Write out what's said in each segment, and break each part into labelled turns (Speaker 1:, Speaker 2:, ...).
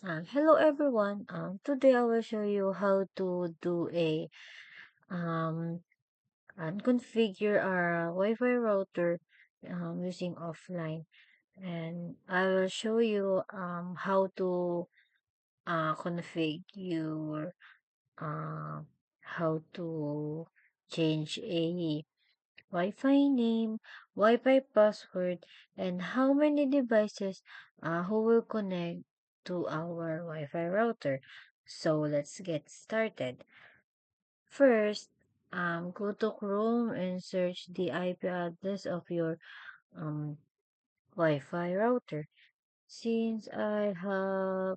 Speaker 1: Hello everyone. Today I will show you how to do a um and configure our Wi-Fi router using offline, and I will show you how to configure your how to change a Wi-Fi name, Wi-Fi password, and how many devices who will connect to our Wi-Fi router. So let's get started. First, go to Chrome and search the IP address of your um, Wi-Fi router. Since I have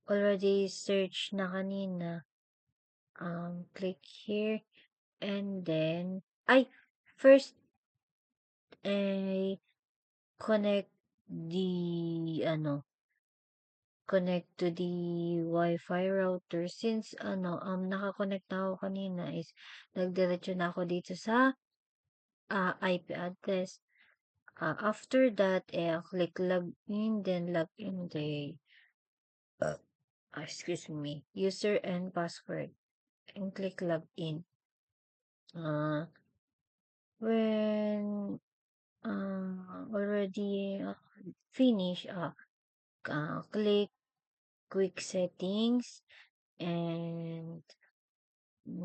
Speaker 1: already searched na kanina, click here and then, first, eh, connect connect to the Wi-Fi router. Since naka-connect na ako kanina is nagdiretso na ako dito sa IP address. After that, click login, then login the, excuse me, user and password, and click login. Uh, when already finish, click quick settings and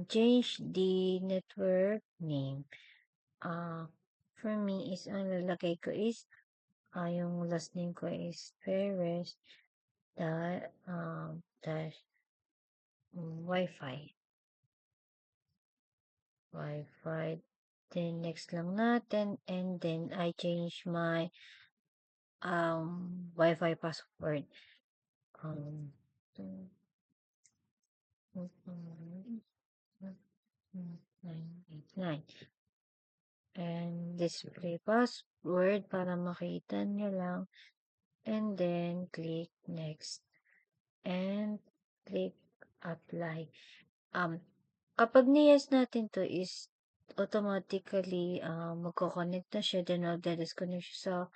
Speaker 1: change the network name. Uh, for me is ang lalagay ko is yung last name ko is Perez dash Wi-Fi. Wi-Fi. Then next lang natin, and then I change my Wi-Fi password. Um 989 and display password para makita nyo lang, and then click next and click apply. Kapag ni-yes natin 'to is automatically, magko-connect na siya, then magdi-disconnect siya sa,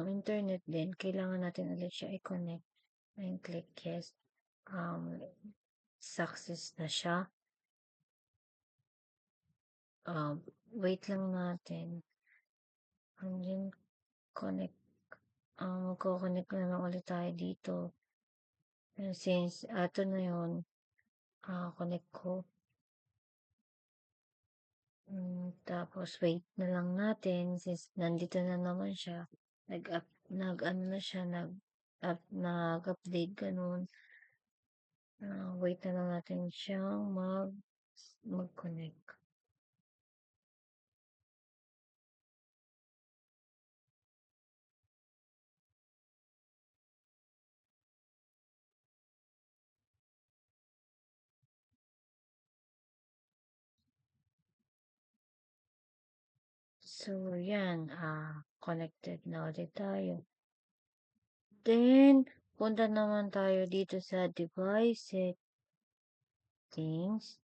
Speaker 1: internet, then kailangan natin ulit siya i-connect and click yes. Success na siya. Wait lang natin, and then connect, magko-connect na lang ulit tayo dito. And since eto na yun, connect ko. Tapos wait na lang natin since nandito na naman siya. Nag-ano na siya, nag-update gano'n. Wait na lang natin siyang mag-connect. So, yan, connected na ulit tayo. Then, punta naman tayo dito sa device settings.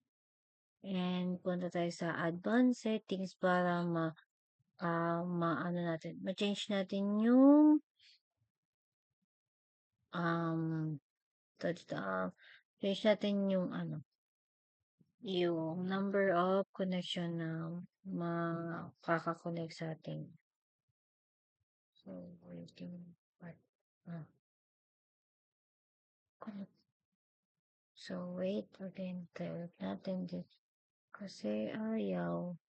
Speaker 1: And punta tayo sa advanced settings para ma-change natin yung um change natin yung yung number of connection na makaka-connect sa atin. So, waiting part. Connect. So, wait, again, try natin din. Kasi ayaw.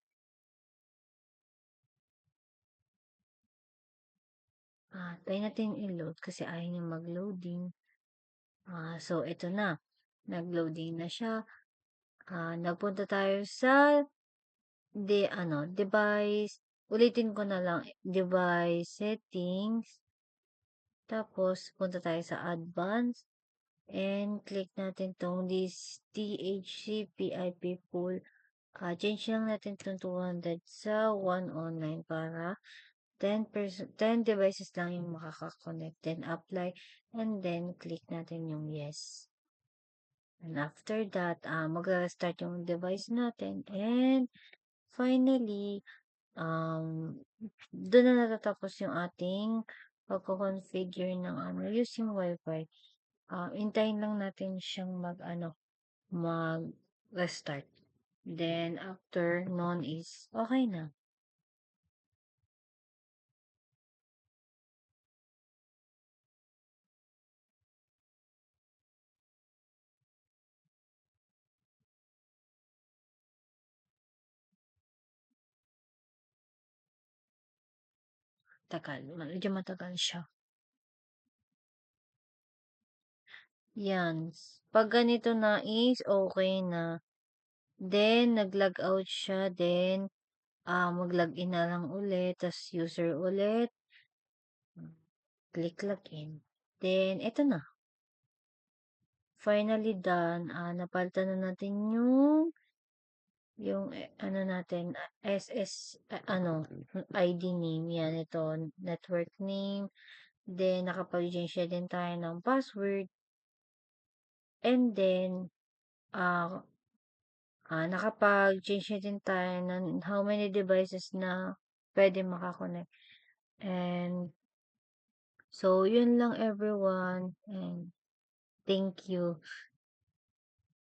Speaker 1: Try natin i-load kasi ayaw niya mag-loading. So, ito na. Nag-loading na siya. Nagpunta tayo sa device. Ulitin ko na lang, device settings. Tapos, punta tayo sa advanced. And click natin tong this THCP IP pool. Change lang natin itong 200 sa 109 para 10 devices lang yung makaka-connect. Then apply, and then click natin yung yes. And after that, mag-restart yung device natin. And finally, doon na natatapos yung ating pagko-configure ng using Wi-Fi. hintayin lang natin siyang mag-ano, mag-restart. Then, after nun is okay na. Tagal, medyo matagal siya. Yan. Pag ganito na is okay na. Then, nag-log out siya. Then, mag-login na lang ulit. Tas user ulit. Click login. Then, eto na. Finally done. Napalitan na natin yung ano natin, SS, ano, ID name. Yan, ito, network name. Then, nakapag-change na din tayo ng password. And then, ah, nakapag-change na din tayo ng how many devices na pwede makakonect. And, so, yun lang everyone. And, thank you.